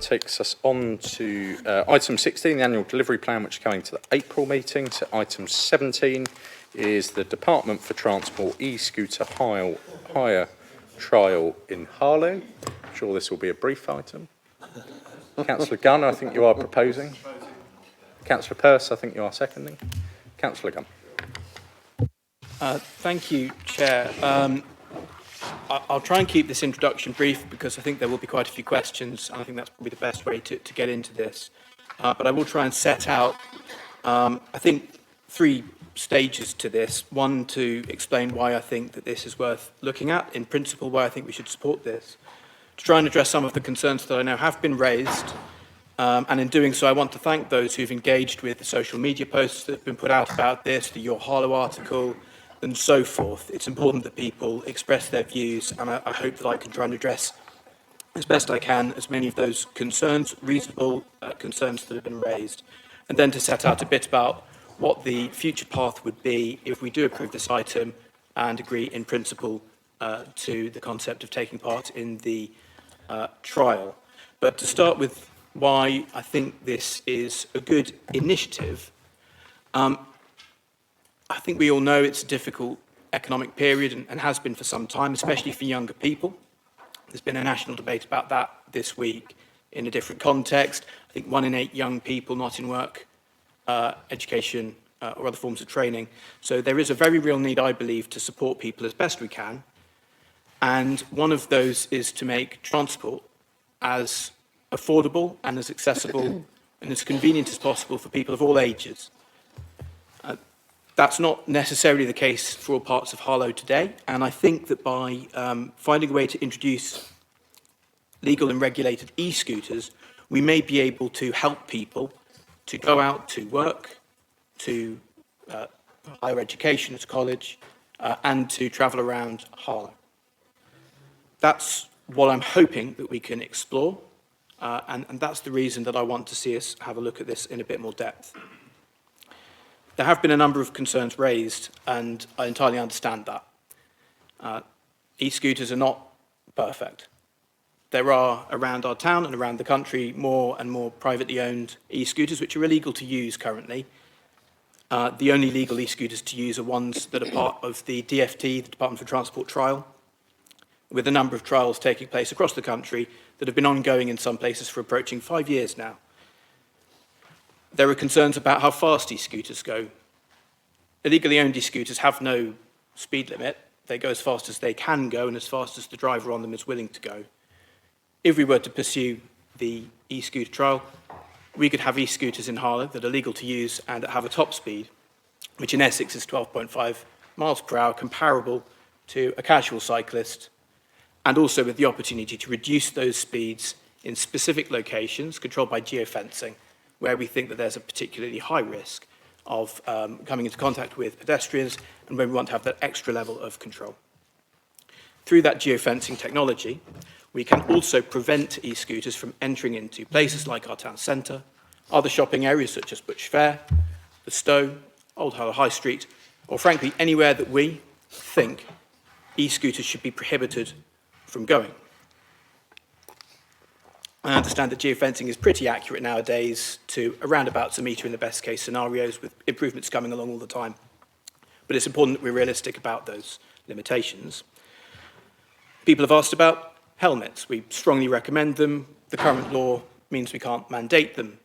takes us on to item 16, the annual delivery plan, which is going to the April meeting. So item 17 is the Department for Transport e-scooter hire trial in Harlow. I'm sure this will be a brief item. Councillor Gunn, I think you are proposing. Councillor Pearce, I think you are seconding. Councillor Gunn. Thank you, Chair. I'll try and keep this introduction brief because I think there will be quite a few questions, and I think that's probably the best way to get into this. But I will try and set out, I think, 3 stages to this. One, to explain why I think that this is worth looking at, in principle, why I think we should support this. To try and address some of the concerns that I know have been raised, and in doing so, I want to thank those who've engaged with the social media posts that have been put out about this, the Your Harlow article, and so forth. It's important that people express their views, and I hope that I can try and address as best I can as many of those concerns, reasonable concerns that have been raised, and then to set out a bit about what the future path would be if we do approve this item and agree in principle to the concept of taking part in the trial. But to start with why I think this is a good initiative, I think we all know it's a difficult economic period and has been for some time, especially for younger people. There's been a national debate about that this week in a different context. I think 1 in 8 young people not in work, education, or other forms of training. So there is a very real need, I believe, to support people as best we can. And one of those is to make transport as affordable and as accessible and as convenient as possible for people of all ages. That's not necessarily the case for all parts of Harlow today, and I think that by finding a way to introduce legal and regulated e-scooters, we may be able to help people to go out to work, to higher education at college, and to travel around Harlow. That's what I'm hoping that we can explore, and that's the reason that I want to see us have a look at this in a bit more depth. There have been a number of concerns raised, and I entirely understand that. E-scooters are not perfect. There are around our town and around the country more and more privately owned e-scooters which are illegal to use currently. The only legal e-scooters to use are ones that are part of the DFT, the Department for Transport trial, with a number of trials taking place across the country that have been ongoing in some places for approaching 5 years now. There are concerns about how fast e-scooters go. Illegally owned e-scooters have no speed limit. They go as fast as they can go and as fast as the driver on them is willing to go. If we were to pursue the e-scooter trial, we could have e-scooters in Harlow that are legal to use and that have a top speed, which in Essex is 12.5 miles per hour, comparable to a casual cyclist, and also with the opportunity to reduce those speeds in specific locations controlled by geofencing, where we think that there's a particularly high risk of coming into contact with pedestrians and where we want to have that extra level of control. Through that geofencing technology, we can also prevent e-scooters from entering into places like our town centre, other shopping areas such as Butch Fair, the Stowe, Old Harlow High Street, or frankly anywhere that we think e-scooters should be prohibited from going. I understand that geofencing is pretty accurate nowadays to around about a metre in the best case scenarios, with improvements coming along all the time. But it's important that we're realistic about those limitations. People have asked about helmets. We strongly recommend them. The current law means we can't mandate them,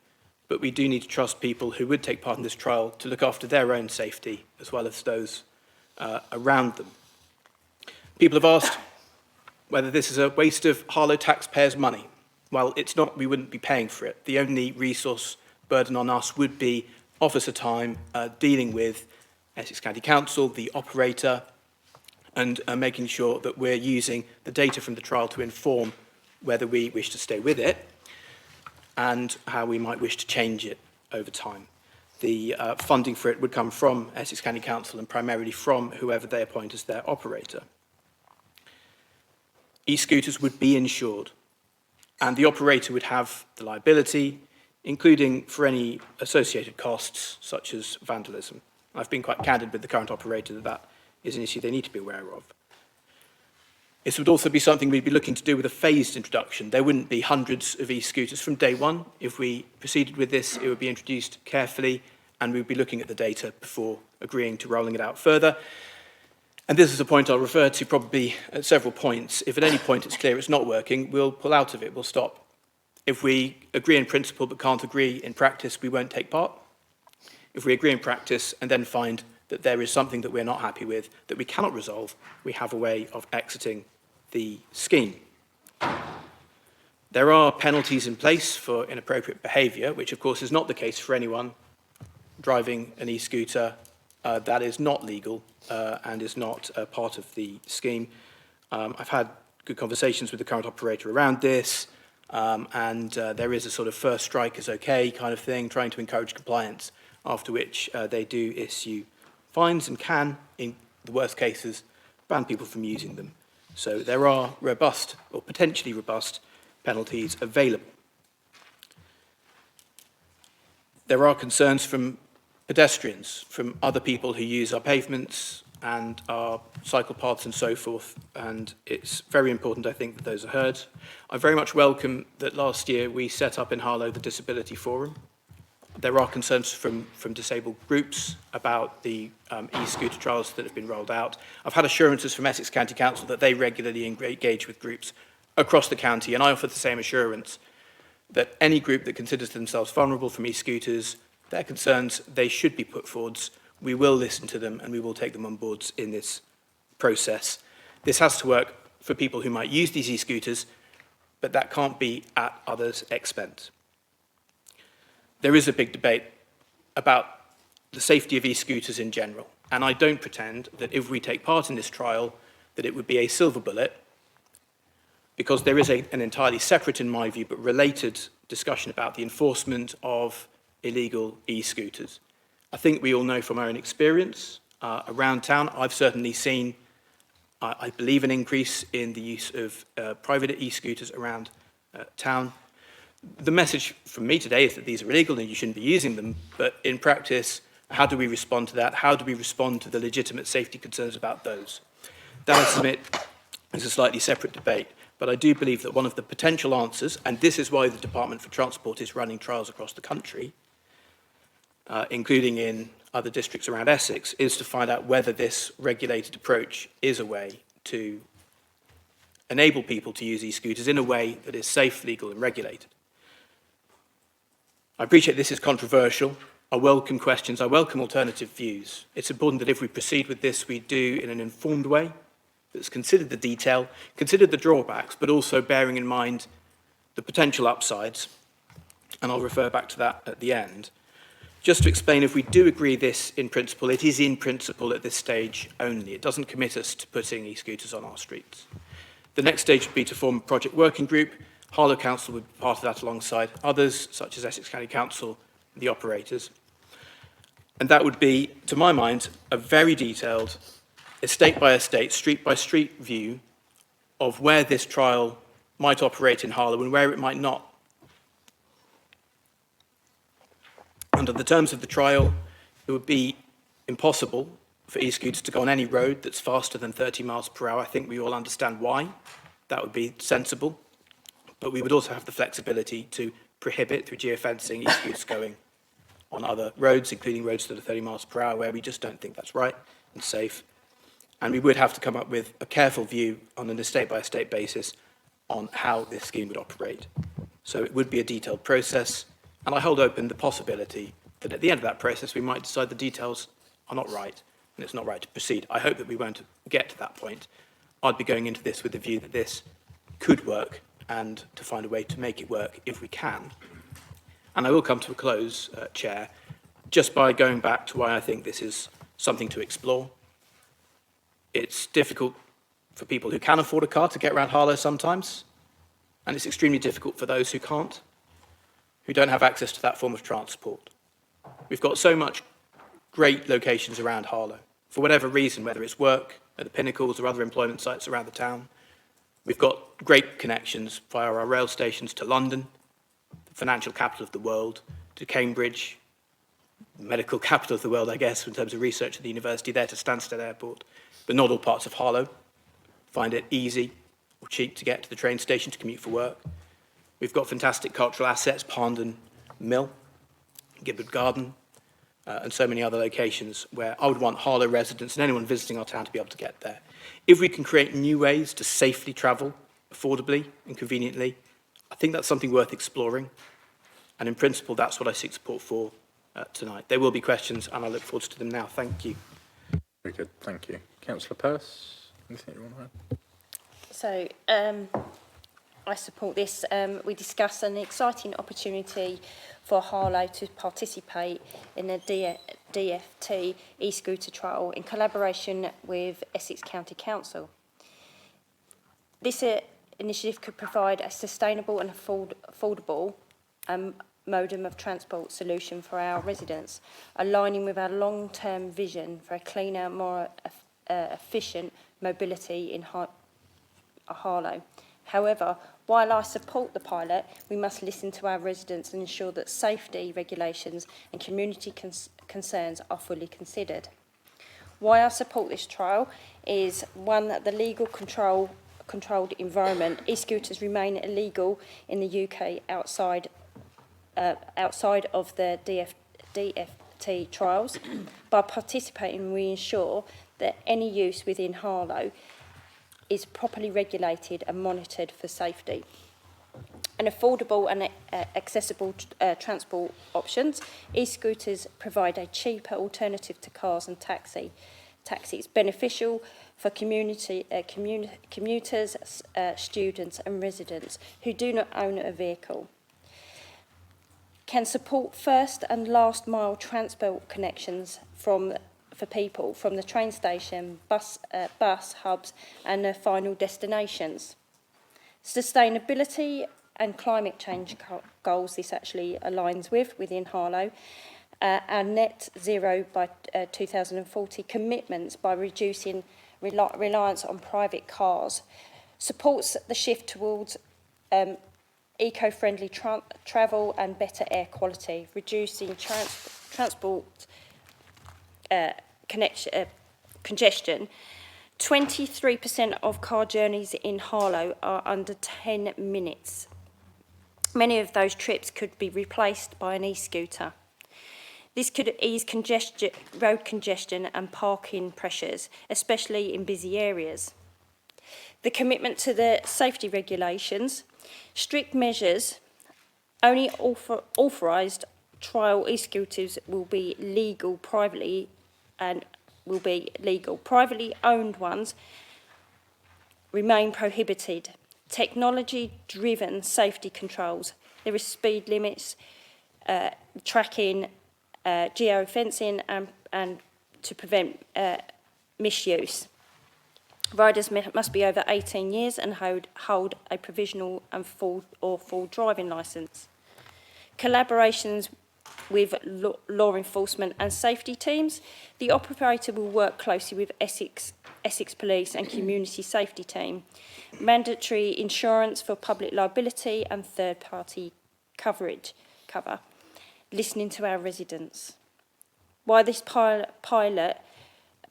but we do need to trust people who would take part in this trial to look after their own safety as well as those around them. People have asked whether this is a waste of Harlow taxpayers' money. Well, it's not, we wouldn't be paying for it. The only resource burden on us would be officer time dealing with Essex County Council, the operator, and making sure that we're using the data from the trial to inform whether we wish to stay with it and how we might wish to change it over time. The funding for it would come from Essex County Council and primarily from whoever they appoint as their operator. E-scooters would be insured, and the operator would have the liability, including for any associated costs, such as vandalism. I've been quite candid with the current operator that that is an issue they need to be aware of. This would also be something we'd be looking to do with a phased introduction. There wouldn't be hundreds of e-scooters from day one. If we proceeded with this, it would be introduced carefully, and we'd be looking at the data before agreeing to rolling it out further. And this is a point I'll refer to probably at several points. If at any point it's clear it's not working, we'll pull out of it, we'll stop. If we agree in principle but can't agree in practice, we won't take part. If we agree in practice and then find that there is something that we're not happy with, that we cannot resolve, we have a way of exiting the scheme. There are penalties in place for inappropriate behaviour, which of course is not the case for anyone driving an e-scooter that is not legal and is not part of the scheme. I've had good conversations with the current operator around this, and there is a sort of first strike is okay kind of thing, trying to encourage compliance, after which they do issue fines and can, in the worst cases, ban people from using them. So there are robust, or potentially robust, penalties available. There are concerns from pedestrians, from other people who use our pavements and our cycle paths and so forth, and it's very important, I think, that those are heard. I very much welcome that last year we set up in Harlow the Disability Forum. There are concerns from disabled groups about the e-scooter trials that have been rolled out. I've had assurances from Essex County Council that they regularly engage with groups across the county, and I offer the same assurance that any group that considers themselves vulnerable from e-scooters, their concerns, they should be put forwards. We will listen to them and we will take them on board in this process. This has to work for people who might use these e-scooters, but that can't be at others' expense. There is a big debate about the safety of e-scooters in general, and I don't pretend that if we take part in this trial that it would be a silver bullet, because there is an entirely separate, in my view, but related discussion about the enforcement of illegal e-scooters. I think we all know from our own experience around town, I've certainly seen, I believe, an increase in the use of private e-scooters around town. The message from me today is that these are illegal and you shouldn't be using them, but in practice, how do we respond to that? How do we respond to the legitimate safety concerns about those? That, I submit, is a slightly separate debate, but I do believe that one of the potential answers, and this is why the Department for Transport is running trials across the country, including in other districts around Essex, is to find out whether this regulated approach is a way to enable people to use e-scooters in a way that is safe, legal and regulated. I appreciate this is controversial. I welcome questions. I welcome alternative views. It's important that if we proceed with this, we do in an informed way that's considered the detail, considered the drawbacks, but also bearing in mind the potential upsides. And I'll refer back to that at the end. Just to explain, if we do agree this in principle, it is in principle at this stage only. It doesn't commit us to putting e-scooters on our streets. The next stage would be to form a project working group. Harlow Council would be part of that alongside others, such as Essex County Council, the operators. And that would be, to my mind, a very detailed, estate by estate, street by street view of where this trial might operate in Harlow and where it might not. Under the terms of the trial, it would be impossible for e-scooters to go on any road that's faster than 30 miles per hour. I think we all understand why. That would be sensible. But we would also have the flexibility to prohibit, through geofencing, e-scooters going on other roads, including roads that are 30 miles per hour, where we just don't think that's right and safe. And we would have to come up with a careful view on an estate-by-estate basis on how this scheme would operate. So it would be a detailed process, and I hold open the possibility that at the end of that process, we might decide the details are not right, and it's not right to proceed. I hope that we won't get to that point. I'd be going into this with the view that this could work, and to find a way to make it work if we can. And I will come to a close, Chair, just by going back to why I think this is something to explore. It's difficult for people who can afford a car to get around Harlow sometimes, and it's extremely difficult for those who can't, who don't have access to that form of transport. We've got so much great locations around Harlow, for whatever reason, whether it's work at the Pinnacles or other employment sites around the town. We've got great connections via our rail stations to London, the financial capital of the world, to Cambridge, medical capital of the world, I guess, in terms of research at the university, there to Stansted Airport, but not all parts of Harlow. find it easy or cheap to get to the train station to commute for work. We've got fantastic cultural assets, Pondon Mill, Gibbard Garden, and so many other locations where I would want Harlow residents and anyone visiting our town to be able to get there. If we can create new ways to safely travel, affordably and conveniently, I think that's something worth exploring. And in principle, that's what I seek support for tonight. There will be questions, and I look forward to them now. Thank you. Very good, thank you. Councillor Pearce, anything you want to add? So, I support this. We discussed an exciting opportunity for Harlow to participate in the DFT e-scooter trial in collaboration with Essex County Council. This initiative could provide a sustainable and affordable modem of transport solution for our residents, aligning with our long-term vision for a cleaner, more efficient mobility in Harlow. However, while I support the pilot, we must listen to our residents and ensure that safety regulations and community concerns are fully considered. Why I support this trial is, one, that the legal controlled environment. E-scooters remain illegal in the UK outside of the DFT trials. By participating, we ensure that any use within Harlow is properly regulated and monitored for safety. And affordable and accessible transport options. E-scooters provide a cheaper alternative to cars and taxis, beneficial for commuters, students and residents who do not own a vehicle. Can support first and last mile transport connections for people from the train station, bus hubs and their final destinations. Sustainability and climate change goals this actually aligns with within Harlow. Our net zero by 2040 commitments by reducing reliance on private cars supports the shift towards eco-friendly travel and better air quality, reducing transport congestion. 23% of car journeys in Harlow are under 10 minutes. Many of those trips could be replaced by an e-scooter. This could ease road congestion and parking pressures, especially in busy areas. The commitment to the safety regulations, strict measures, only authorised trial e-scooters will be legal privately and will be legal. Privately owned ones remain prohibited. Technology-driven safety controls. There is speed limits, tracking, geofencing and to prevent misuse. Riders must be over 18 years and hold a provisional and full driving licence. Collaborations with law enforcement and safety teams. The operator will work closely with Essex Police and Community Safety Team. Mandatory insurance for public liability and third-party cover. Listening to our residents. While this pilot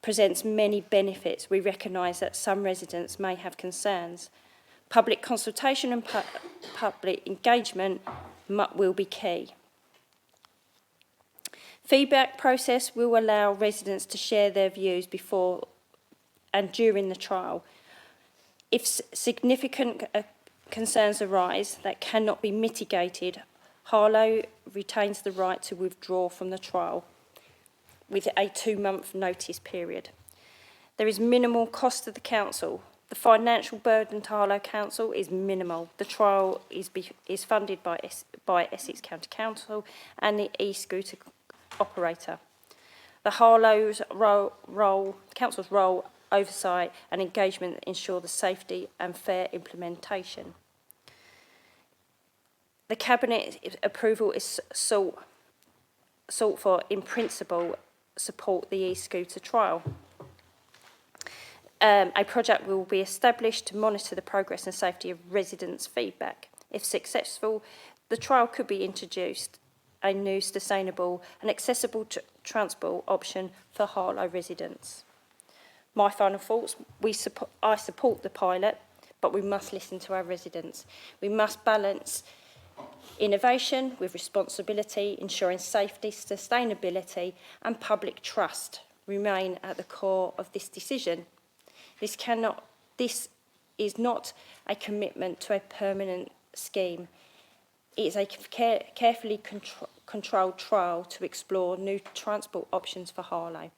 presents many benefits, we recognise that some residents may have concerns. Public consultation and public engagement will be key. Feedback process will allow residents to share their views before and during the trial. If significant concerns arise that cannot be mitigated, Harlow retains the right to withdraw from the trial with a 2-month notice period. There is minimal cost to the council. The financial burden to Harlow Council is minimal. The trial is funded by Essex County Council and the e-scooter operator. The Harlow's council's role, oversight and engagement ensure the safety and fair implementation. The Cabinet approval is sought for in principle support the e-scooter trial. A project will be established to monitor the progress and safety of residents' feedback. If successful, the trial could be introduced a new sustainable and accessible transport option for Harlow residents. My final thoughts, I support the pilot, but we must listen to our residents. We must balance innovation with responsibility, ensuring safety, sustainability and public trust remain at the core of this decision. This is not a commitment to a permanent scheme. It is a carefully controlled trial to explore new transport options for Harlow.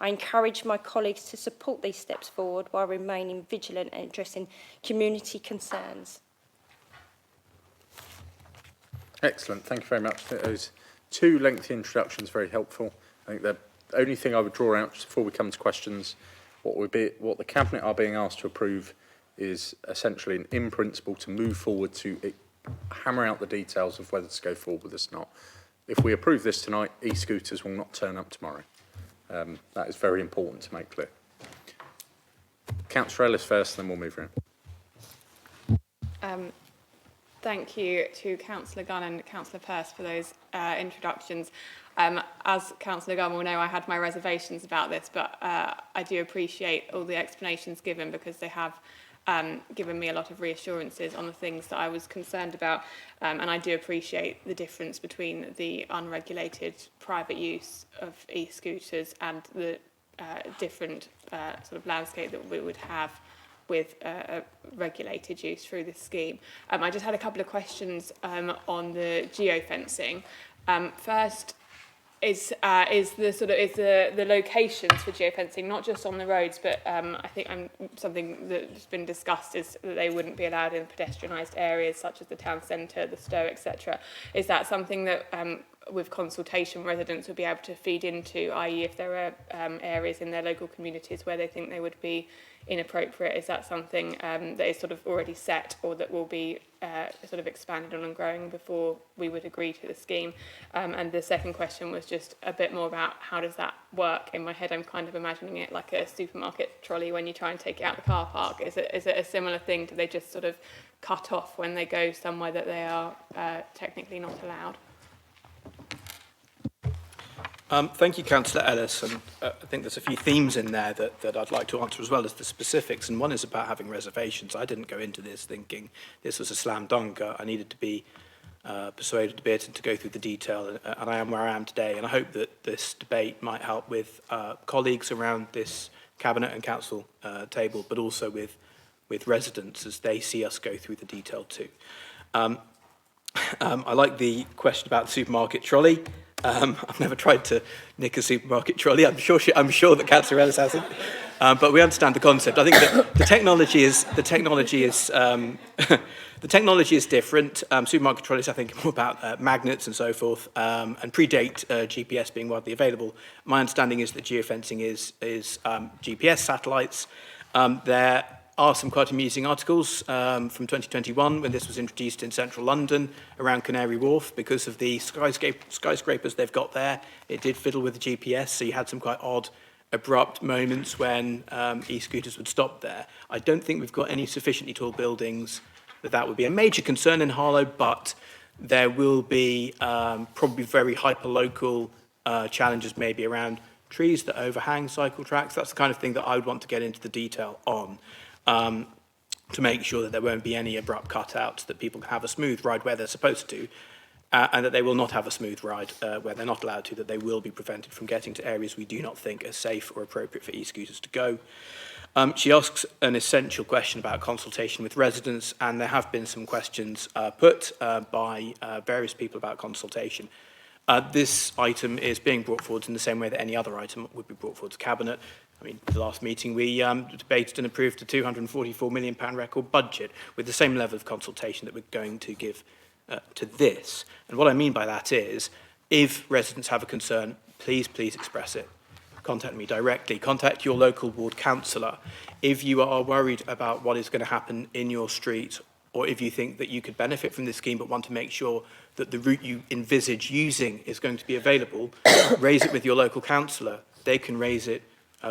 I encourage my colleagues to support these steps forward while remaining vigilant and addressing community concerns. Excellent, thank you very much. I think those two lengthy introductions very helpful. I think the only thing I would draw out just before we come to questions, what the Cabinet are being asked to approve is essentially an in principle to move forward to hammer out the details of whether to go forward with this or not. If we approve this tonight, e-scooters will not turn up tomorrow. That is very important to make clear. Councillor Ellis first, then we'll move around. Thank you to Councillor Gunn and Councillor Pearce for those introductions. As Councillor Gunn will know, I had my reservations about this, but I do appreciate all the explanations given because they have given me a lot of reassurances on the things that I was concerned about. And I do appreciate the difference between the unregulated private use of e-scooters and the different sort of landscape that we would have with regulated use through this scheme. I just had a couple of questions on the geofencing. First, is the locations for geofencing not just on the roads, but I think something that's been discussed is that they wouldn't be allowed in pedestrianised areas such as the town centre, the Stowe, etc. Is that something that with consultation residents would be able to feed into, i.e. if there are areas in their local communities where they think they would be inappropriate, is that something that is sort of already set or that will be sort of expanded on and growing before we would agree to the scheme? And the second question was just a bit more about how does that work? In my head, I'm kind of imagining it like a supermarket trolley when you try and take it out the car park. Is it a similar thing? Do they just sort of cut off when they go somewhere that they are technically not allowed? Thank you, Councillor Ellis, and I think there's a few themes in there that I'd like to answer as well as the specifics, and one is about having reservations. I didn't go into this thinking this was a slam dunk. I needed to be persuaded a bit and to go through the detail, and I am where I am today, and I hope that this debate might help with colleagues around this Cabinet and Council table, but also with residents as they see us go through the detail too. I like the question about the supermarket trolley. I've never tried to nick a supermarket trolley. I'm sure that Councillor Ellis hasn't, but we understand the concept. I think that the technology is different. Supermarket trolleys, I think, are more about magnets and so forth, and predate GPS being widely available. My understanding is that geofencing is GPS satellites. There are some quite amusing articles from 2021 when this was introduced in central London around Canary Wharf because of the skyscrapers they've got there. It did fiddle with the GPS, so you had some quite odd, abrupt moments when e-scooters would stop there. I don't think we've got any sufficiently tall buildings that would be a major concern in Harlow, but there will be probably very hyper-local challenges maybe around trees that overhang cycle tracks. That's the kind of thing that I would want to get into the detail on. To make sure that there won't be any abrupt cutouts, that people can have a smooth ride where they're supposed to, and that they will not have a smooth ride where they're not allowed to, that they will be prevented from getting to areas we do not think are safe or appropriate for e-scooters to go. She asks an essential question about consultation with residents, and there have been some questions put by various people about consultation. This item is being brought forward in the same way that any other item would be brought forward to Cabinet. I mean, the last meeting we debated and approved a £244 million record budget with the same level of consultation that we're going to give to this. And what I mean by that is, if residents have a concern, please express it. Contact me directly. Contact your local ward councillor. If you are worried about what is going to happen in your street, or if you think that you could benefit from this scheme but want to make sure that the route you envisage using is going to be available, raise it with your local councillor. They can raise it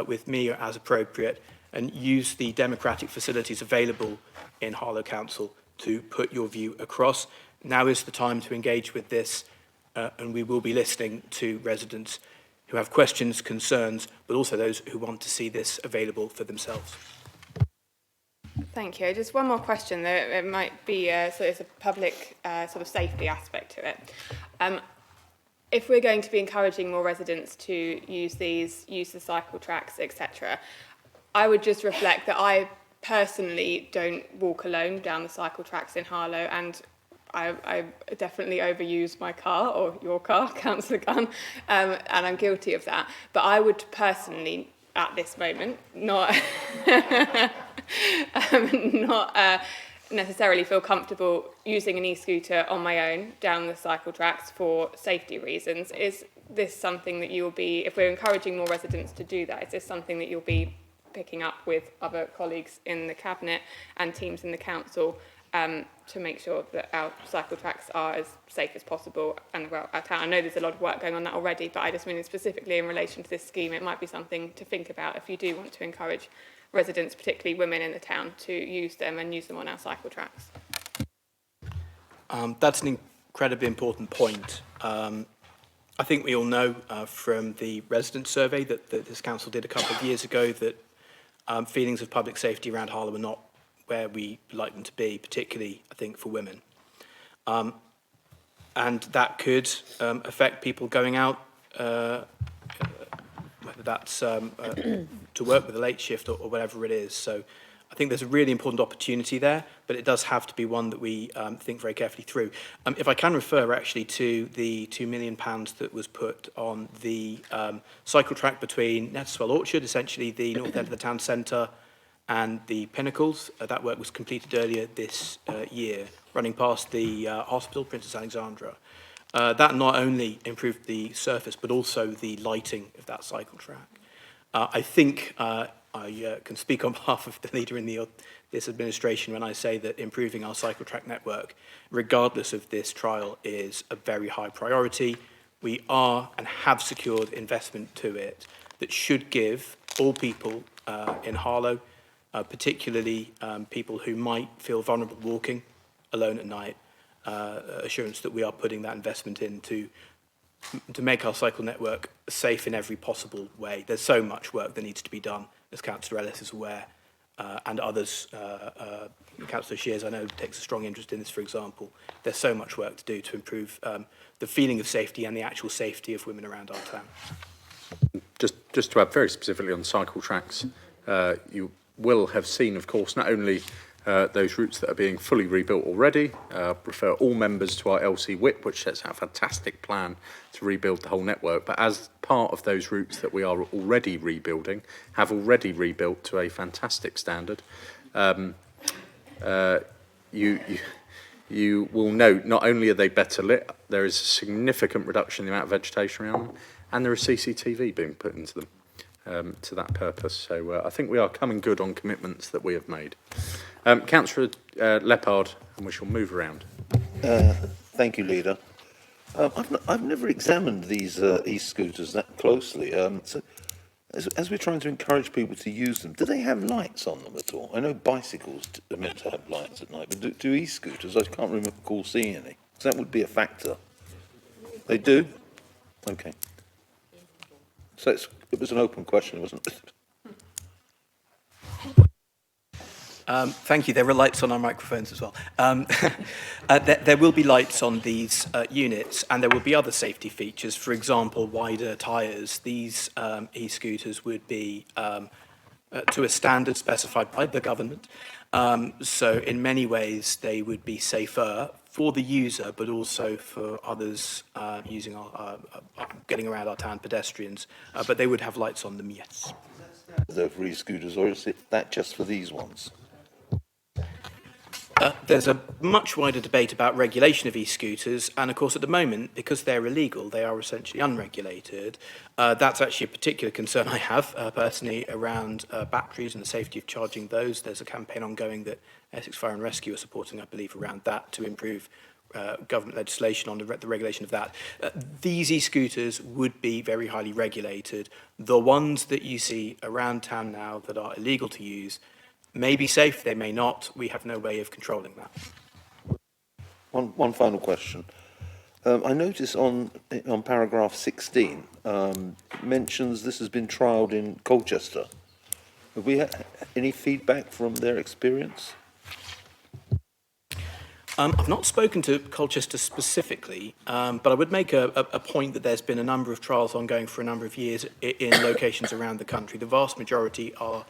with me as appropriate, and use the democratic facilities available in Harlow Council to put your view across. Now is the time to engage with this, and we will be listening to residents who have questions, concerns, but also those who want to see this available for themselves. Thank you. Just one more question. There might be so it's a public sort of safety aspect to it. If we're going to be encouraging more residents to use the cycle tracks, etc., I would just reflect that I personally don't walk alone down the cycle tracks in Harlow, and I definitely overuse my car, or your car, Councillor Gunn, and I'm guilty of that. But I would personally, at this moment, not necessarily feel comfortable using an e-scooter on my own down the cycle tracks for safety reasons. Is this something that you'll be, if we're encouraging more residents to do that, is this something that you'll be picking up with other colleagues in the Cabinet and teams in the Council to make sure that our cycle tracks are as safe as possible and well our town? I know there's a lot of work going on that already, but I just mean specifically in relation to this scheme, it might be something to think about if you do want to encourage residents, particularly women in the town, to use them and use them on our cycle tracks. That's an incredibly important point. I think we all know from the resident survey that this council did a couple of years ago that feelings of public safety around Harlow are not where we like them to be, particularly, I think, for women. And that could affect people going out, whether that's to work with a late shift or whatever it is. So I think there's a really important opportunity there, but it does have to be one that we think very carefully through. If I can refer actually to the £2 million that was put on the cycle track between Nettleswell Orchard, essentially the north end of the town centre, and the Pinnacles. That work was completed earlier this year, running past the hospital, Princess Alexandra. That not only improved the surface, but also the lighting of that cycle track. I think I can speak on behalf of the leader in this administration when I say that improving our cycle track network, regardless of this trial, is a very high priority. We are and have secured investment to it that should give all people in Harlow, particularly people who might feel vulnerable walking alone at night, assurance that we are putting that investment in to make our cycle network safe in every possible way. There's so much work that needs to be done, as Councillor Ellis is aware, and others. Councillor Shears, I know, takes a strong interest in this, for example. There's so much work to do to improve the feeling of safety and the actual safety of women around our town. Just to add very specifically on cycle tracks, you will have seen, of course, not only those routes that are being fully rebuilt already. Refer all members to our LC WIP, which sets out a fantastic plan to rebuild the whole network. But as part of those routes that we are already rebuilding, have already rebuilt to a fantastic standard, you will note not only are they better lit, there is a significant reduction in the amount of vegetation around them, and there is CCTV being put into them. To that purpose. So I think we are coming good on commitments that we have made. Councillor Leppard, and we shall move around. Thank you, Leader. I've never examined these e-scooters that closely. So as we're trying to encourage people to use them, do they have lights on them at all? I know bicycles are meant to have lights at night, but do e-scooters? I can't recall seeing any. So that would be a factor. They do? Okay. So it was an open question, wasn't it? Thank you. There are lights on our microphones as well. There will be lights on these units, and there will be other safety features. For example, wider tyres. These e-scooters would be to a standard specified by the government. So in many ways, they would be safer for the user, but also for others using getting around our town, pedestrians. But they would have lights on them, yes. Is that for e-scooters, or is it that just for these ones? There's a much wider debate about regulation of e-scooters, and of course at the moment, because they're illegal, they are essentially unregulated. That's actually a particular concern I have personally around batteries and the safety of charging those. There's a campaign ongoing that Essex Fire and Rescue are supporting, I believe, around that to improve government legislation on the regulation of that. These e-scooters would be very highly regulated. The ones that you see around town now that are illegal to use may be safe, they may not. We have no way of controlling that. One final question. I notice on paragraph 16, mentions this has been trialled in Colchester. Have we had any feedback from their experience? I've not spoken to Colchester specifically, but I would make a point that there's been a number of trials ongoing for a number of years in locations around the country. The vast majority are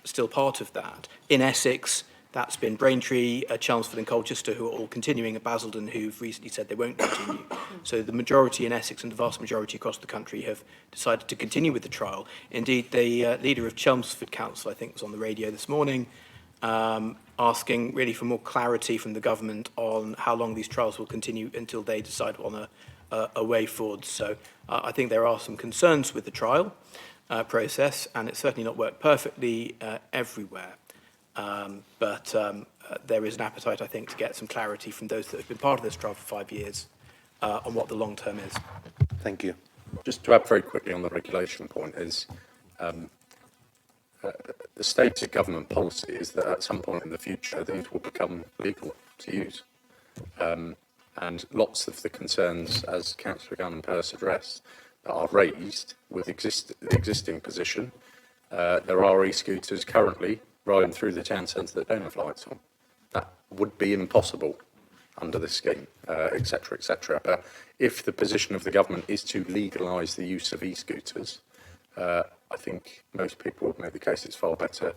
still part of that. In Essex, that's been Braintree, Chelmsford and Colchester, who are all continuing, at Basildon, who've recently said they won't continue. So the majority in Essex and the vast majority across the country have decided to continue with the trial. Indeed, the leader of Chelmsford Council, I think, was on the radio this morning, asking really for more clarity from the government on how long these trials will continue until they decide on a way forward. So I think there are some concerns with the trial process, and it's certainly not worked perfectly everywhere. But there is an appetite, I think, to get some clarity from those that have been part of this trial for 5 years on what the long term is. Thank you. Just to add very quickly on the regulation point is the stated government policy is that at some point in the future these will become legal to use. And lots of the concerns, as Councillor Gunn and Peirce addressed, that are raised with the existing position. There are e-scooters currently riding through the town centre that don't have lights on. That would be impossible under this scheme, etc., etc. But if the position of the government is to legalise the use of e-scooters, I think most people would make the case it's far better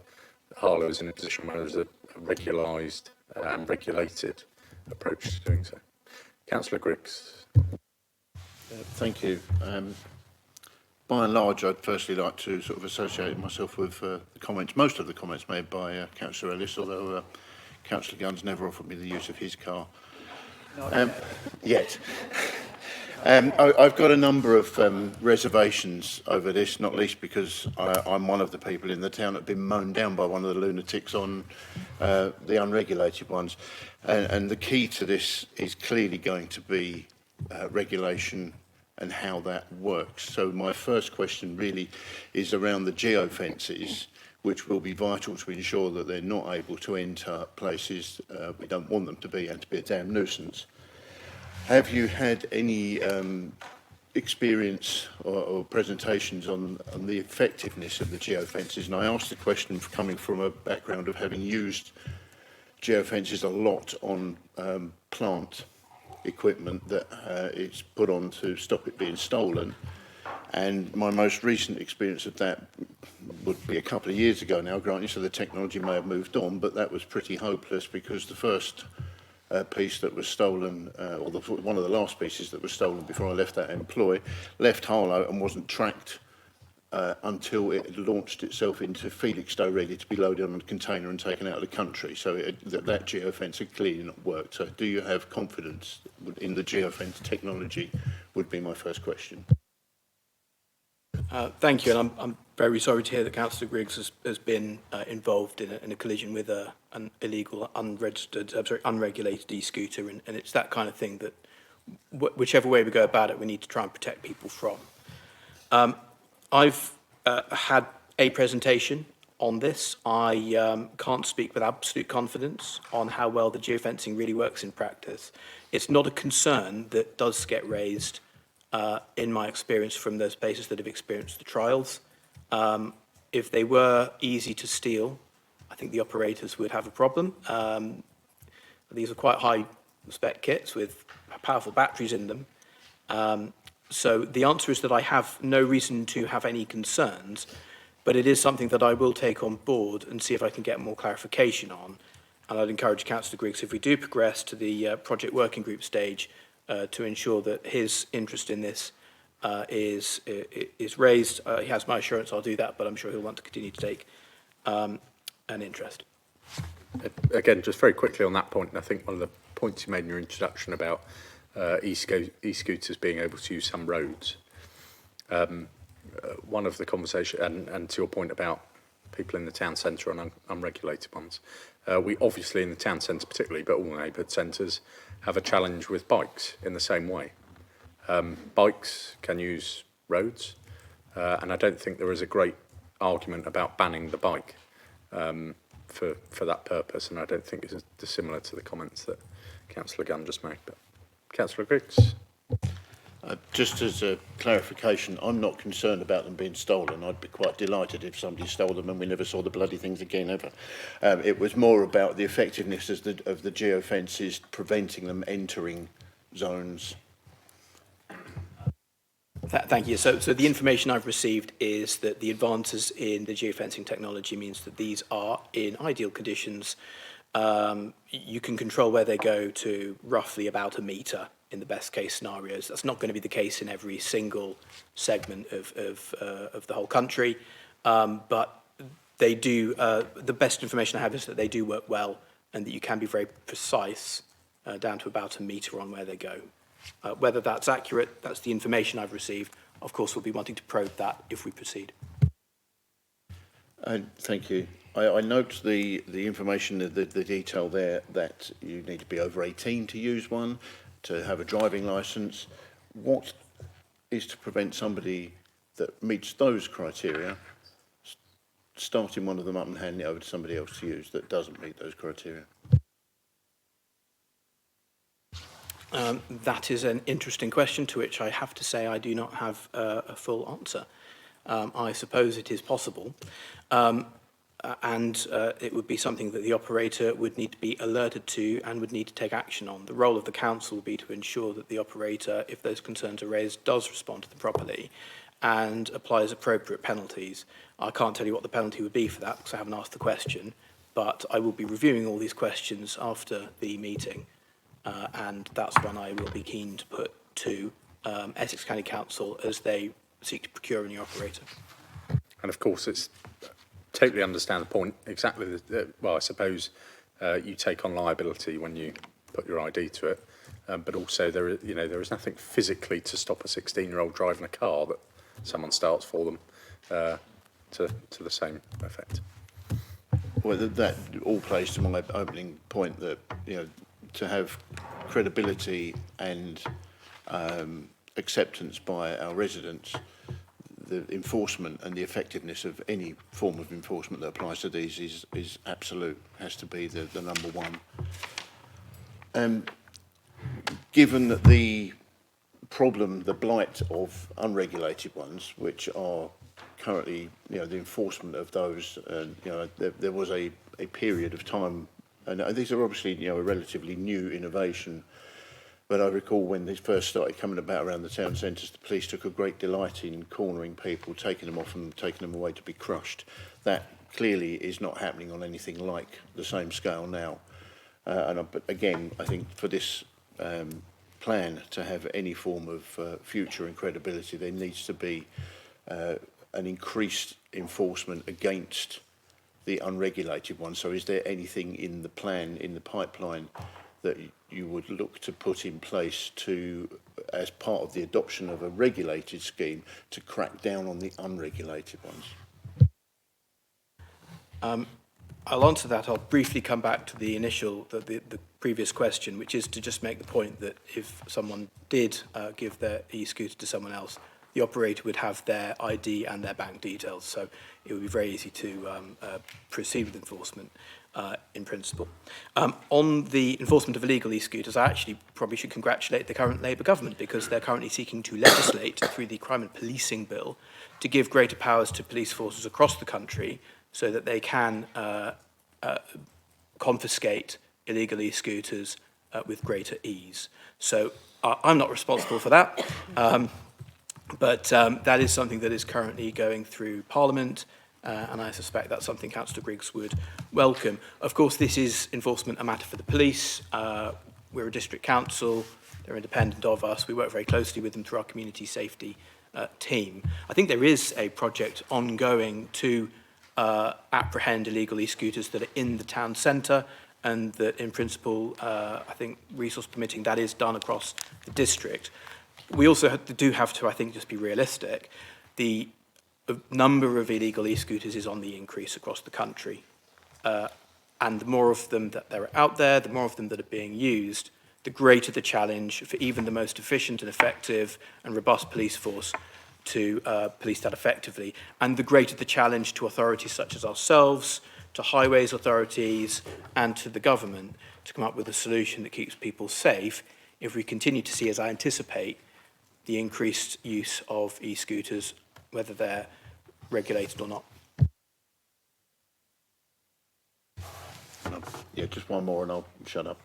that Harlow is in a position where there's a regularised and regulated approach to doing so. Councillor Griggs. Thank you. By and large, I'd firstly like to sort of associate myself with the comments, most of the comments made by Councillor Ellis, although Councillor Gunn's never offered me the use of his car. Yet. I've got a number of reservations over this, not least because I'm one of the people in the town that have been mown down by one of the lunatics on the unregulated ones. And the key to this is clearly going to be regulation and how that works. So my first question really is around the geofences, which will be vital to ensure that they're not able to enter places we don't want them to be and to be a damn nuisance. Have you had any experience or presentations on the effectiveness of the geofences? And I ask the question coming from a background of having used geofences a lot on plant equipment that it's put on to stop it being stolen. And my most recent experience of that would be a couple of years ago now, granted, so the technology may have moved on, but that was pretty hopeless because the first piece that was stolen, or one of the last pieces that was stolen before I left that employ, left Harlow and wasn't tracked until it launched itself into Felixstowe, ready to be loaded on a container and taken out of the country. So that geofence had clearly not worked. So do you have confidence in the geofence technology would be my first question. Thank you, and I'm very sorry to hear that Councillor Griggs has been involved in a collision with an illegal, unregulated e-scooter, and it's that kind of thing that, whichever way we go about it, we need to try and protect people from. I've had a presentation on this. I can't speak with absolute confidence on how well the geofencing really works in practice. It's not a concern that does get raised in my experience from those places that have experienced the trials. If they were easy to steal, I think the operators would have a problem. These are quite high spec kits with powerful batteries in them. So the answer is that I have no reason to have any concerns, but it is something that I will take on board and see if I can get more clarification on. And I'd encourage Councillor Griggs, if we do progress to the project working group stage, to ensure that his interest in this is raised. He has my assurance I'll do that, but I'm sure he'll want to continue to take an interest. Again, just very quickly on that point, and I think one of the points you made in your introduction about e-scooters being able to use some roads. One of the conversation, and to your point about people in the town centre and unregulated ones, we obviously in the town centre particularly, but all neighbourhood centres, have a challenge with bikes in the same way. Bikes can use roads, and I don't think there is a great argument about banning the bike for that purpose, and I don't think it's dissimilar to the comments that Councillor Gunn just made. But Councillor Griggs. Just as a clarification, I'm not concerned about them being stolen. I'd be quite delighted if somebody stole them and we never saw the bloody things again ever. It was more about the effectiveness of the geofences preventing them entering zones. Thank you. So the information I've received is that the advances in the geofencing technology means that these are in ideal conditions. You can control where they go to roughly about 1 metre in the best case scenarios. That's not going to be the case in every single segment of the whole country, but they do. The best information I have is that they do work well, and that you can be very precise down to about 1 metre on where they go. Whether that's accurate, that's the information I've received. Of course, we'll be wanting to probe that if we proceed. Thank you. I note the information, the detail there that you need to be over 18 to use one, to have a driving licence. What is to prevent somebody that meets those criteria starting one of them up and handing it over to somebody else to use that doesn't meet those criteria? That is an interesting question to which I have to say I do not have a full answer. I suppose it is possible, and it would be something that the operator would need to be alerted to and would need to take action on. The role of the council would be to ensure that the operator, if those concerns are raised, does respond to them properly and applies appropriate penalties. I can't tell you what the penalty would be for that because I haven't asked the question, but I will be reviewing all these questions after the meeting. And that's one I will be keen to put to Essex County Council as they seek to procure a new operator. And of course, it's totally understand the point. Exactly. Well, I suppose you take on liability when you put your ID to it, but also there is nothing physically to stop a 16-year-old driving a car that someone starts for them to the same effect. Well, that all plays to my opening point that to have credibility and acceptance by our residents, the enforcement and the effectiveness of any form of enforcement that applies to these is absolute, has to be the number one. Given that the problem, the blight of unregulated ones, which are currently, the enforcement of those, there was a period of time. And these are obviously, a relatively new innovation. But I recall when these first started coming about around the town centres, the police took a great delight in cornering people, taking them off and taking them away to be crushed. That clearly is not happening on anything like the same scale now. But again, I think for this plan to have any form of future and credibility, there needs to be an increased enforcement against the unregulated one. So is there anything in the plan, in the pipeline, that you would look to put in place to, as part of the adoption of a regulated scheme, to crack down on the unregulated ones? I'll answer that. I'll briefly come back to the initial, the previous question, which is to just make the point that if someone did give their e-scooter to someone else, the operator would have their ID and their bank details. So it would be very easy to proceed with enforcement in principle. On the enforcement of illegal e-scooters, I actually probably should congratulate the current Labour government because they're currently seeking to legislate through the Crime and Policing Bill to give greater powers to police forces across the country so that they can confiscate illegal e-scooters with greater ease. So I'm not responsible for that. But that is something that is currently going through Parliament, and I suspect that's something Councillor Griggs would welcome. Of course, this is enforcement a matter for the police. We're a district council. They're independent of us. We work very closely with them through our community safety team. I think there is a project ongoing to apprehend illegal e-scooters that are in the town centre, and that in principle, I think resource permitting, that is done across the district. We also do have to, I think, just be realistic. The number of illegal e-scooters is on the increase across the country. And the more of them that are out there, the more of them that are being used, the greater the challenge for even the most efficient and effective and robust police force to police that effectively. And the greater the challenge to authorities such as ourselves, to highways authorities, and to the government to come up with a solution that keeps people safe if we continue to see, as I anticipate, the increased use of e-scooters, whether they're regulated or not. Yeah, just one more and I'll shut up.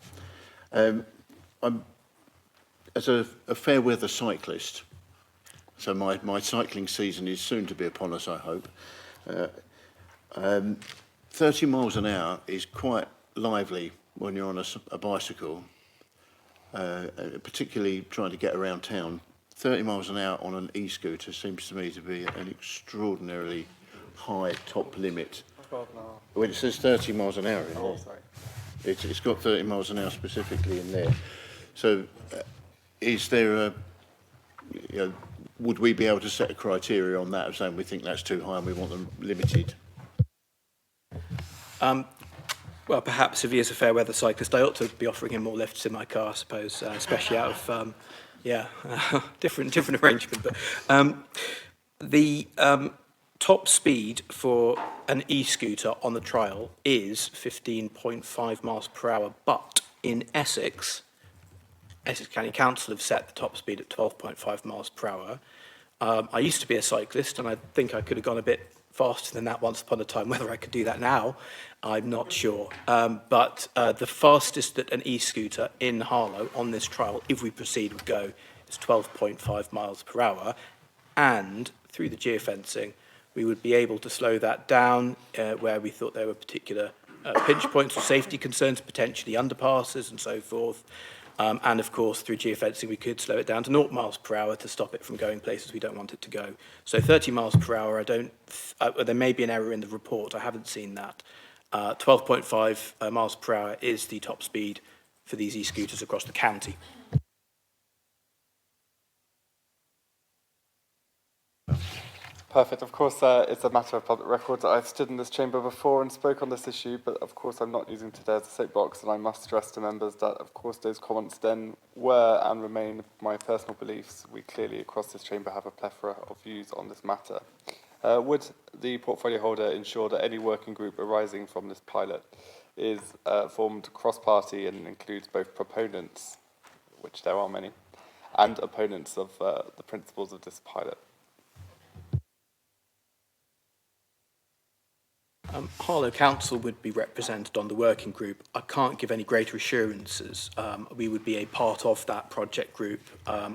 I'm, as a fair weather cyclist, so my cycling season is soon to be upon us, I hope. 30 miles an hour is quite lively when you're on a bicycle, particularly trying to get around town. 30 miles an hour on an e-scooter seems to me to be an extraordinarily high top limit. Well, it says 30 miles an hour in there. It's got 30 miles an hour specifically in there. So is there a, would we be able to set a criteria on that of saying we think that's too high and we want them limited? Well, perhaps if he is a fair weather cyclist, I ought to be offering him more lifts in my car, I suppose, especially out of, different arrangement. But the top speed for an e-scooter on the trial is 15.5 miles per hour, but in Essex County Council have set the top speed at 12.5 miles per hour. I used to be a cyclist, and I think I could have gone a bit faster than that once upon a time. Whether I could do that now, I'm not sure. But the fastest that an e-scooter in Harlow on this trial, if we proceed, would go is 12.5 miles per hour. And through the geofencing, we would be able to slow that down where we thought there were particular pinch points or safety concerns, potentially underpasses and so forth. And of course, through geofencing, we could slow it down to 0 miles per hour to stop it from going places we don't want it to go. So 30 miles per hour, there may be an error in the report. I haven't seen that. 12.5 miles per hour is the top speed for these e-scooters across the county. Perfect. Of course, it's a matter of public record. I've stood in this chamber before and spoke on this issue, but of course I'm not using today as a soapbox, and I must stress to members that, of course, those comments then were and remain my personal beliefs. We clearly, across this chamber, have a plethora of views on this matter. Would the portfolio holder ensure that any working group arising from this pilot is formed cross-party and includes both proponents, which there are many, and opponents of the principles of this pilot? Harlow Council would be represented on the working group. I can't give any greater assurances. We would be a part of that project group.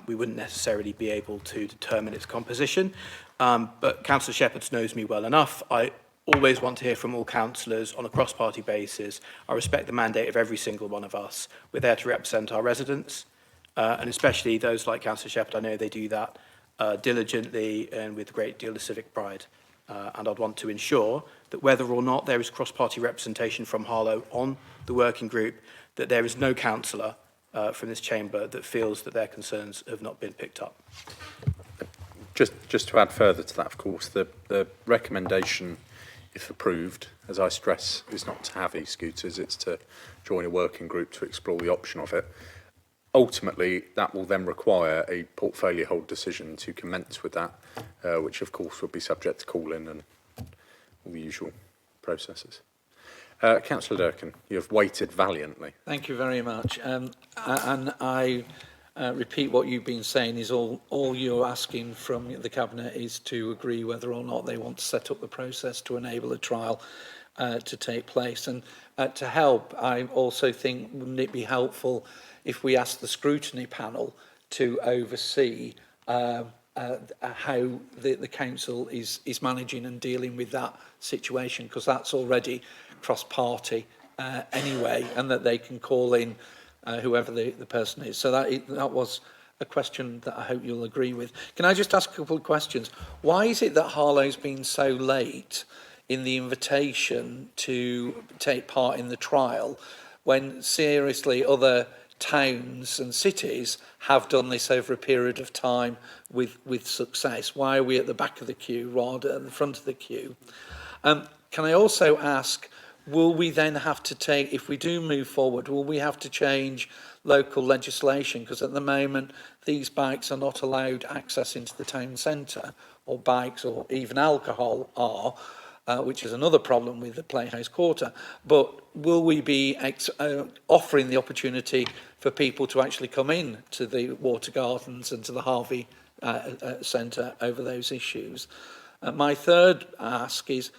We wouldn't necessarily be able to determine its composition, but Councillor Shepherd knows me well enough. I always want to hear from all councillors on a cross-party basis. I respect the mandate of every single one of us. We're there to represent our residents, and especially those like Councillor Shepherd. I know they do that diligently and with a great deal of civic pride. And I'd want to ensure that whether or not there is cross-party representation from Harlow on the working group, that there is no councillor from this chamber that feels that their concerns have not been picked up. Just to add further to that, of course, the recommendation, if approved, as I stress, is not to have e-scooters, it's to join a working group to explore the option of it. Ultimately, that will then require a portfolio hold decision to commence with that, which of course would be subject to call-in and all the usual processes. Councillor Durkin, you have waited valiantly. Thank you very much. And I repeat what you've been saying is all you're asking from the Cabinet is to agree whether or not they want to set up the process to enable a trial to take place. And to help, I also think, wouldn't it be helpful if we ask the scrutiny panel to oversee how the council is managing and dealing with that situation, because that's already cross-party anyway, and that they can call in whoever the person is. So that was a question that I hope you'll agree with. Can I just ask a couple of questions? Why is it that Harlow's been so late in the invitation to take part in the trial when seriously other towns and cities have done this over a period of time with success? Why are we at the back of the queue rather than the front of the queue? Can I also ask, will we then have to take, if we do move forward, will we have to change local legislation? Because at the moment, these bikes are not allowed access into the town centre, or bikes or even alcohol are, which is another problem with the Playhouse Quarter. But will we be offering the opportunity for people to actually come in to the water gardens and to the Harvey Centre over those issues. My third ask is,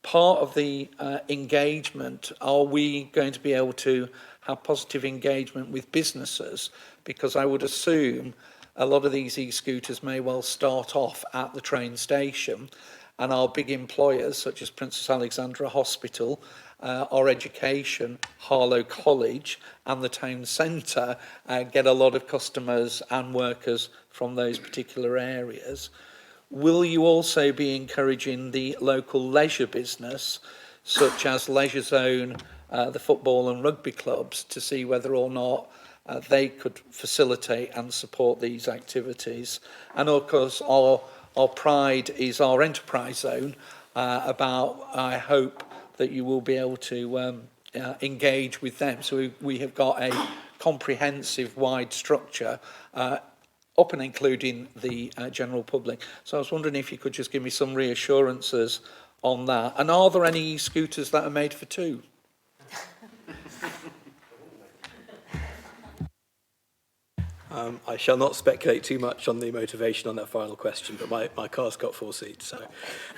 part of the engagement, are we going to be able to have positive engagement with businesses? Because I would assume a lot of these e-scooters may well start off at the train station, and our big employers such as Princess Alexandra Hospital, our education, Harlow College and the town centre get a lot of customers and workers from those particular areas. Will you also be encouraging the local leisure business, such as Leisure Zone, the football and rugby clubs, to see whether or not they could facilitate and support these activities? And of course, our pride is our enterprise zone, I hope that you will be able to engage with them. So we have got a comprehensive, wide structure up and including the general public. So I was wondering if you could just give me some reassurances on that. And are there any scooters that are made for two? I shall not speculate too much on the motivation on that final question, but my car's got 4 seats, so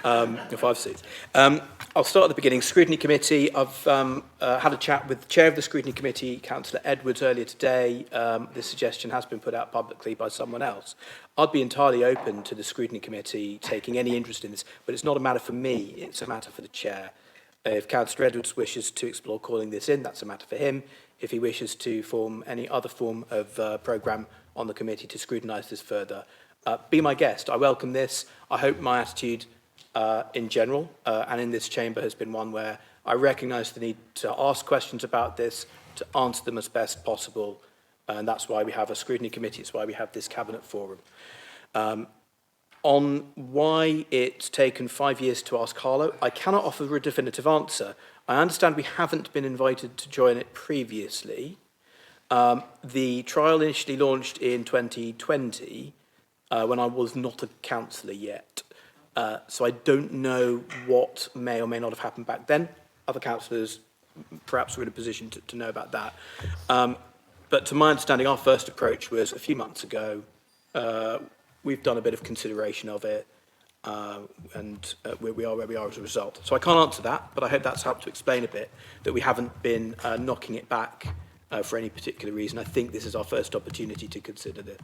5 seats. I'll start at the beginning. Scrutiny Committee. I've had a chat with the chair of the Scrutiny Committee, Councillor Edwards, earlier today. This suggestion has been put out publicly by someone else. I'd be entirely open to the Scrutiny Committee taking any interest in this, but it's not a matter for me, it's a matter for the chair. If Councillor Edwards wishes to explore calling this in, that's a matter for him. If he wishes to form any other form of programme on the committee to scrutinise this further, be my guest. I welcome this. I hope my attitude in general and in this chamber has been one where I recognise the need to ask questions about this, to answer them as best possible, and that's why we have a scrutiny committee, it's why we have this cabinet forum. On why it's taken 5 years to ask Harlow, I cannot offer a definitive answer. I understand we haven't been invited to join it previously. The trial initially launched in 2020 when I was not a councillor yet. So I don't know what may or may not have happened back then. Other councillors perhaps were in a position to know about that. But to my understanding, our first approach was a few months ago. We've done a bit of consideration of it, and we are where we are as a result. So I can't answer that, but I hope that's helped to explain a bit that we haven't been knocking it back for any particular reason. I think this is our first opportunity to consider this.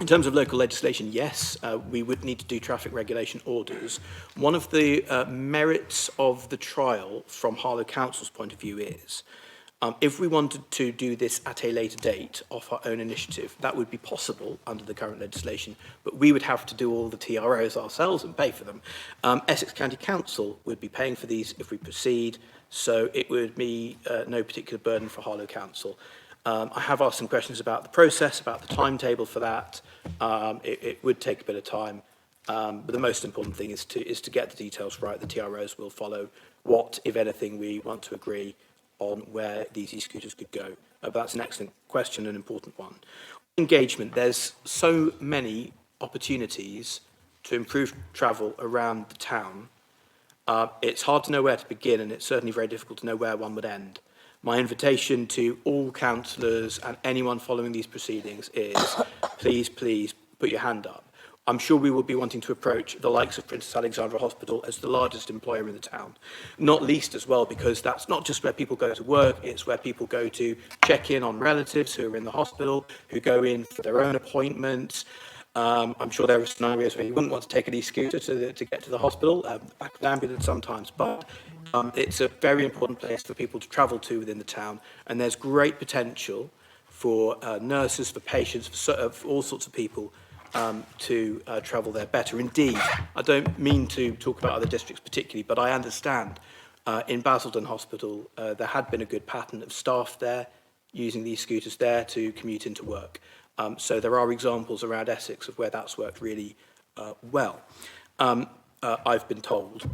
In terms of local legislation, yes, we would need to do traffic regulation orders. One of the merits of the trial from Harlow Council's point of view is if we wanted to do this at a later date off our own initiative, that would be possible under the current legislation, but we would have to do all the TROs ourselves and pay for them. Essex County Council would be paying for these if we proceed, so it would be no particular burden for Harlow Council. I have asked some questions about the process, about the timetable for that. It would take a bit of time, but the most important thing is to get the details right. The TROs will follow what, if anything, we want to agree on where these e-scooters could go. But that's an excellent question, an important one. Engagement, there's so many opportunities to improve travel around the town. It's hard to know where to begin, and it's certainly very difficult to know where one would end. My invitation to all councillors and anyone following these proceedings is please, please put your hand up. I'm sure we will be wanting to approach the likes of Princess Alexandra Hospital as the largest employer in the town. Not least as well because that's not just where people go to work, it's where people go to check in on relatives who are in the hospital, who go in for their own appointments. I'm sure there are scenarios where you wouldn't want to take an e-scooter to get to the hospital, back of the ambulance sometimes, but it's a very important place for people to travel to within the town, and there's great potential for nurses, for patients, for all sorts of people to travel there better. Indeed, I don't mean to talk about other districts particularly, but I understand in Basildon Hospital there had been a good pattern of staff there using these scooters there to commute into work. So there are examples around Essex of where that's worked really well, I've been told.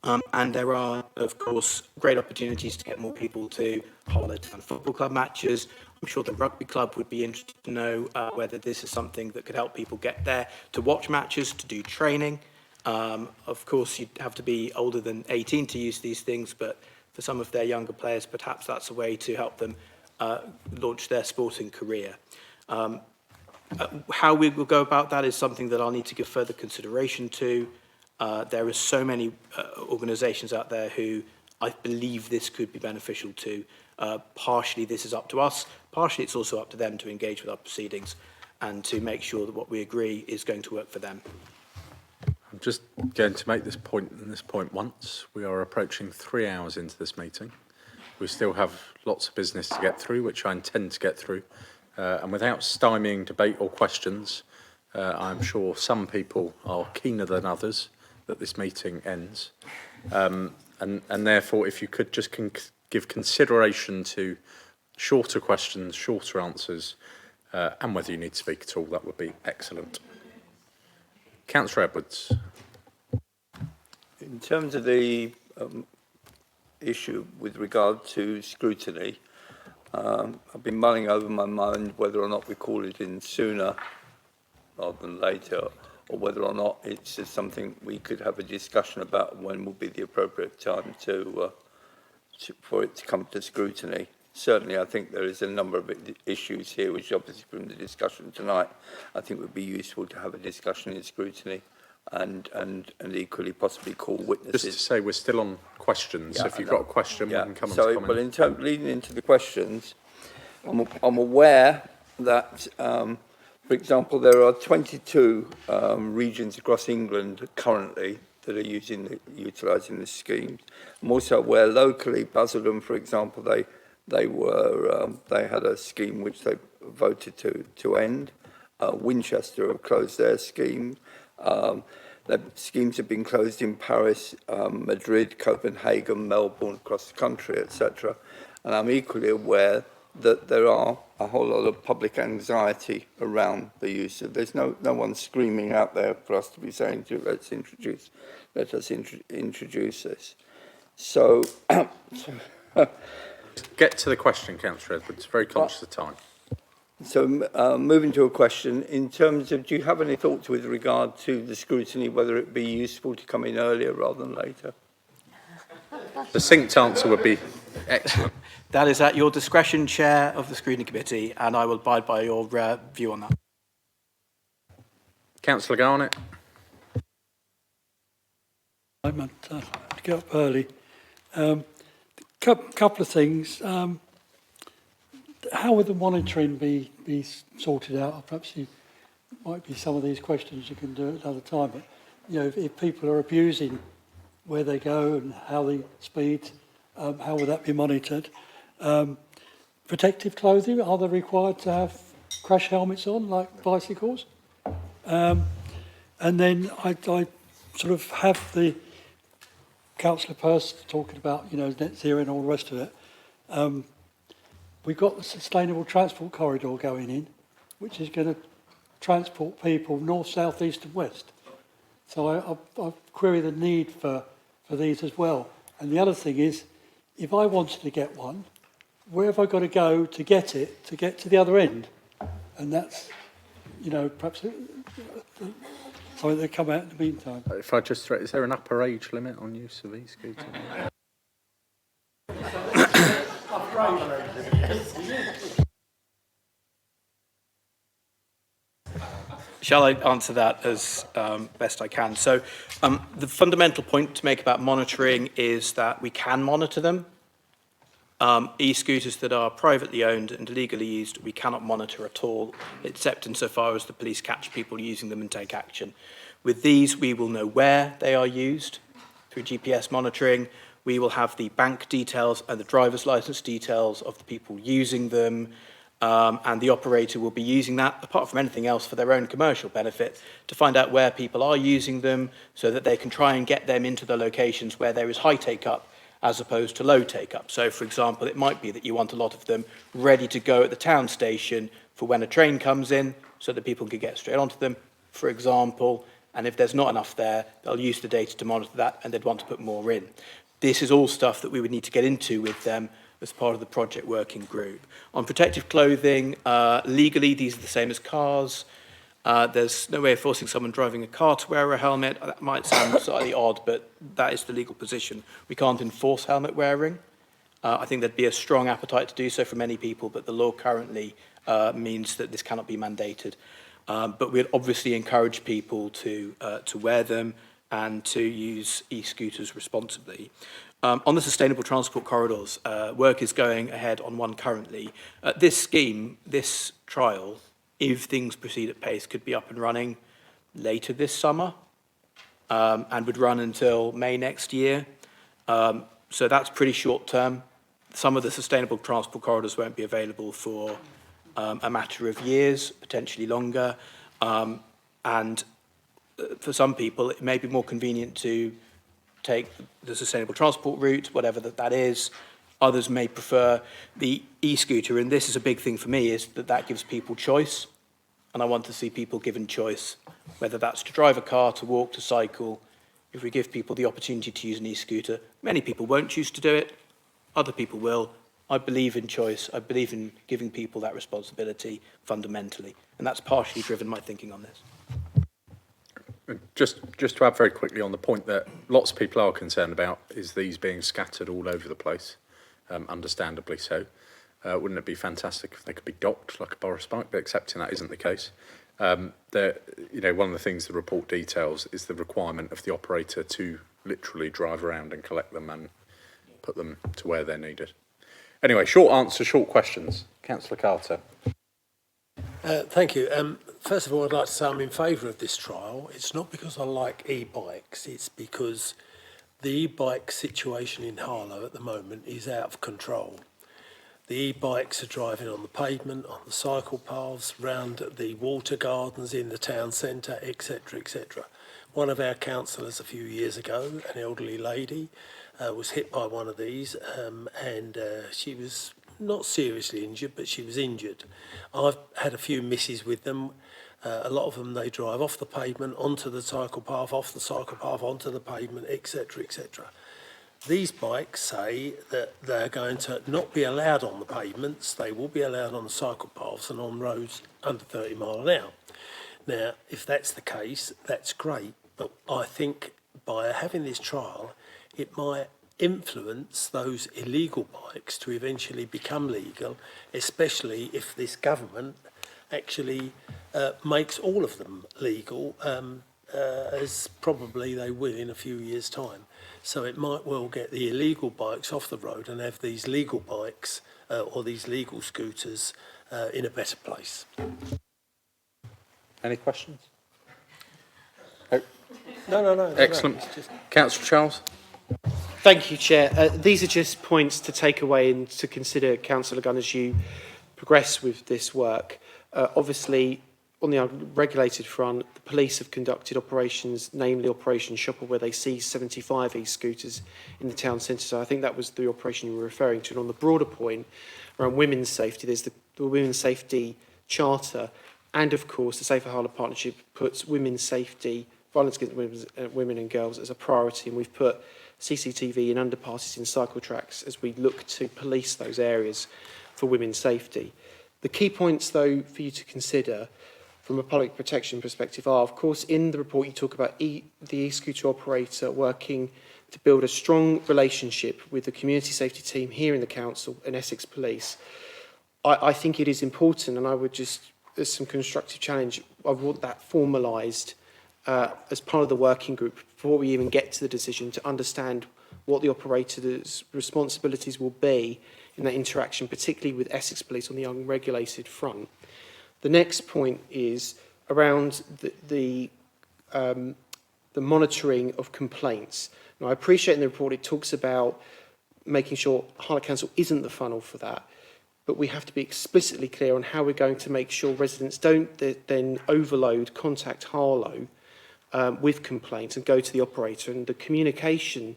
And there are, of course, great opportunities to get more people to Harlow Town Football Club matches. I'm sure the rugby club would be interested to know whether this is something that could help people get there to watch matches, to do training. Of course, you'd have to be older than 18 to use these things, but for some of their younger players, perhaps that's a way to help them launch their sporting career. How we will go about that is something that I'll need to give further consideration to. There are so many organisations out there who I believe this could be beneficial to. Partially this is up to us, partially it's also up to them to engage with our proceedings and to make sure that what we agree is going to work for them. I'm just going to make this point and this point once. We are approaching 3 hours into this meeting. We still have lots of business to get through, which I intend to get through. And without stymieing debate or questions, I'm sure some people are keener than others that this meeting ends. And therefore, if you could just give consideration to shorter questions, shorter answers, and whether you need to speak at all, that would be excellent. Councillor Edwards. In terms of the issue with regard to scrutiny, I've been mulling over my mind whether or not we call it in sooner rather than later, or whether or not it's just something we could have a discussion about when will be the appropriate time for it to come to scrutiny. Certainly, I think there is a number of issues here, which obviously from the discussion tonight, I think would be useful to have a discussion in scrutiny and equally possibly call witnesses. Just to say, we're still on questions. Yeah, if you've got a question, we can come so, and comment. well, leading into the questions, I'm aware that, for example, there are 22 regions across England currently that are utilising this scheme. I'm also aware locally, Basildon, for example, they had a scheme which they voted to end. Winchester have closed their scheme. The schemes have been closed in Paris, Madrid, Copenhagen, Melbourne, across the country, etc. And I'm equally aware that there are a whole lot of public anxiety around the use of. There's no one screaming out there for us to be saying to let us introduce this. So. Get to the question, Councillor Edwards. Very conscious of time. So, moving to a question, in terms of, do you have any thoughts with regard to the scrutiny, whether it be useful to come in earlier rather than later? The succinct answer would be excellent. That is at your discretion, Chair of the Scrutiny Committee, and I will abide by your view on that. Councillor Garnett. I meant to get up early. Couple of things. How would the monitoring be sorted out? Perhaps you might be some of these questions you can do at another time. But you know, if people are abusing where they go and how they speed, how would that be monitored? Protective clothing, are they required to have crash helmets on, like bicycles? And then I sort of have the Councillor Pearce talking about, net zero and all the rest of it. We've got the sustainable transport corridor going in, which is going to transport people north, south, east and west. So I query the need for these as well. And the other thing is, if I wanted to get one, where have I got to go to get it, to get to the other end? And that's, perhaps something that come out in the meantime. If I just throw, is there an upper age limit on use of e-scooter? Shall I answer that as best I can? So the fundamental point to make about monitoring is that we can monitor them. E-scooters that are privately owned and legally used, we cannot monitor at all, except insofar as the police catch people using them and take action. With these, we will know where they are used through GPS monitoring. We will have the bank details and the driver's license details of the people using them, and the operator will be using that, apart from anything else, for their own commercial benefit, to find out where people are using them so that they can try and get them into the locations where there is high take-up as opposed to low take-up. So, for example, it might be that you want a lot of them ready to go at the town station for when a train comes in so that people can get straight onto them, for example, and if there's not enough there, they'll use the data to monitor that and they'd want to put more in. This is all stuff that we would need to get into with them as part of the project working group. On protective clothing, legally, these are the same as cars. There's no way of forcing someone driving a car to wear a helmet. That might sound slightly odd, but that is the legal position. We can't enforce helmet wearing. I think there'd be a strong appetite to do so for many people, but the law currently means that this cannot be mandated. But we'd obviously encourage people to wear them and to use e-scooters responsibly. On the sustainable transport corridors, work is going ahead on one currently. This scheme, this trial, if things proceed at pace, could be up and running later this summer and would run until May next year. So that's pretty short term. Some of the sustainable transport corridors won't be available for a matter of years, potentially longer. And for some people, it may be more convenient to take the sustainable transport route, whatever that is. Others may prefer the e-scooter, and this is a big thing for me, is that gives people choice. And I want to see people given choice, whether that's to drive a car, to walk, to cycle. If we give people the opportunity to use an e-scooter, many people won't choose to do it, other people will. I believe in choice. I believe in giving people that responsibility fundamentally, and that's partially driven my thinking on this. Just to add very quickly on the point that lots of people are concerned about is these being scattered all over the place, understandably so. Wouldn't it be fantastic if they could be docked like a Boris bike, but accepting that isn't the case. One of the things the report details is the requirement of the operator to literally drive around and collect them and put them to where they're needed. Anyway, short answer, short questions. Councillor Carter. Thank you. First of all, I'd like to say I'm in favour of this trial. It's not because I like e-bikes, it's because the e-bike situation in Harlow at the moment is out of control. The e-bikes are driving on the pavement, on the cycle paths, round the water gardens in the town centre, etc., etc. One of our councillors a few years ago, an elderly lady, was hit by one of these and she was not seriously injured, but she was injured. I've had a few misses with them. A lot of them, they drive off the pavement, onto the cycle path, off the cycle path, onto the pavement, etc., etc. These bikes say that they're going to not be allowed on the pavements, they will be allowed on the cycle paths and on roads under 30 mile an hour. Now, if that's the case, that's great, but I think by having this trial, it might influence those illegal bikes to eventually become legal, especially if this government actually makes all of them legal, as probably they will in a few years' time. So it might well get the illegal bikes off the road and have these legal bikes or these legal scooters in a better place. Any questions? No. Excellent. Councillor Charles. Thank you, Chair. These are just points to take away and to consider, Councillor Gunn, as you progress with this work. Obviously, on the unregulated front, the police have conducted operations, namely Operation Shopper, where they seized 75 e-scooters in the town centre. So I think that was the operation you were referring to. And on the broader point around women's safety, there's the Women's Safety Charter, and of course the Safer Harlow Partnership puts women's safety, violence against women and girls as a priority, and we've put CCTV in underpasses in cycle tracks as we look to police those areas for women's safety. The key points, though, for you to consider from a public protection perspective are, of course, in the report you talk about the e-scooter operator working to build a strong relationship with the community safety team here in the council and Essex Police. I think it is important, and I would just, as some constructive challenge, I want that formalised as part of the working group before we even get to the decision, to understand what the operator's responsibilities will be in that interaction, particularly with Essex Police on the unregulated front. The next point is around the monitoring of complaints. Now, I appreciate in the report it talks about making sure Harlow Council isn't the funnel for that, but we have to be explicitly clear on how we're going to make sure residents don't then overload, contact Harlow with complaints and go to the operator, and the communication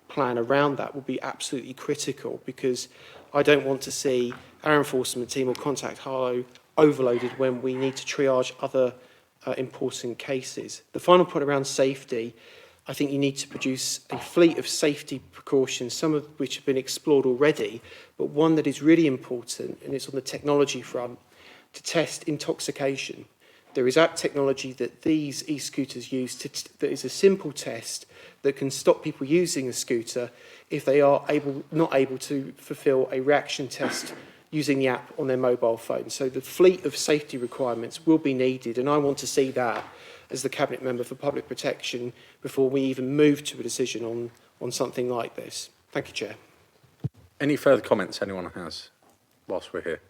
plan around that will be absolutely critical, because I don't want to see our enforcement team or contact Harlow overloaded when we need to triage other important cases. The final point around safety, I think you need to produce a fleet of safety precautions, some of which have been explored already, but one that is really important, and it's on the technology front, to test intoxication. There is app technology that these e-scooters use that is a simple test that can stop people using a scooter if they are not able to fulfil a reaction test using the app on their mobile phone. So the fleet of safety requirements will be needed, and I want to see that as the Cabinet Member for Public Protection before we even move to a decision on something like this. Thank you, Chair. Any further comments anyone has whilst we're here?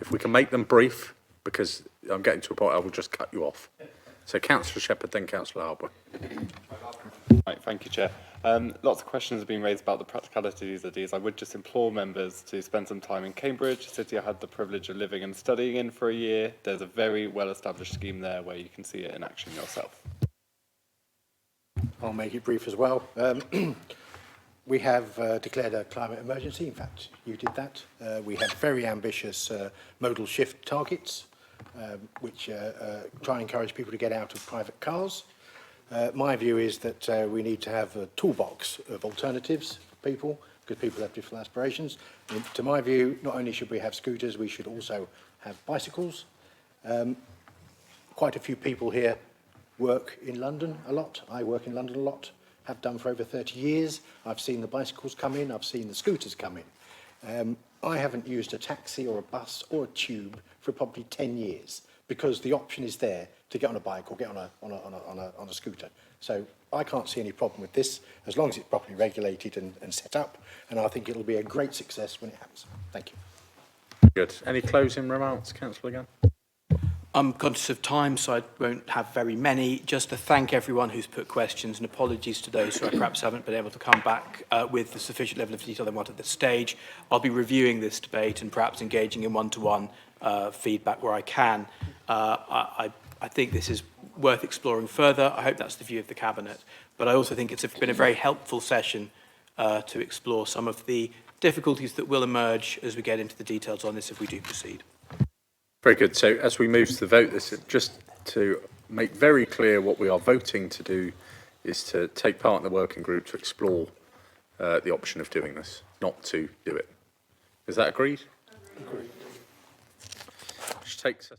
If we can make them brief, because I'm getting to a point I will just cut you off. So Councillor Shepherd, then Councillor Harbour. Right, thank you, Chair. Lots of questions have been raised about the practicalities of these. I would just implore members to spend some time in Cambridge, a city I had the privilege of living and studying in for a year. There's a very well-established scheme there where you can see it in action yourself. I'll make it brief as well. We have declared a climate emergency. In fact, you did that. We have very ambitious modal shift targets, which try and encourage people to get out of private cars. My view is that we need to have a toolbox of alternatives for people, because people have different aspirations. And to my view, not only should we have scooters, we should also have bicycles. Quite a few people here work in London a lot. I work in London a lot, have done for over 30 years. I've seen the bicycles come in, I've seen the scooters come in. I haven't used a taxi or a bus or a tube for probably 10 years because the option is there to get on a bike or get on a scooter. So I can't see any problem with this as long as it's properly regulated and set up, and I think it'll be a great success when it happens. Thank you. Good. Any closing remarks, Councillor Gunn? I'm conscious of time, so I won't have very many. Just to thank everyone who's put questions, and apologies to those who I perhaps haven't been able to come back with the sufficient level of detail they want at this stage. I'll be reviewing this debate and perhaps engaging in one-to-one feedback where I can. I think this is worth exploring further. I hope that's the view of the Cabinet. But I also think it's been a very helpful session to explore some of the difficulties that will emerge as we get into the details on this if we do proceed. Very good. So as we move to the vote, this is just to make very clear what we are voting to do is to take part in the working group to explore the option of doing this, not to do it. Is that agreed? Agreed. Which takes us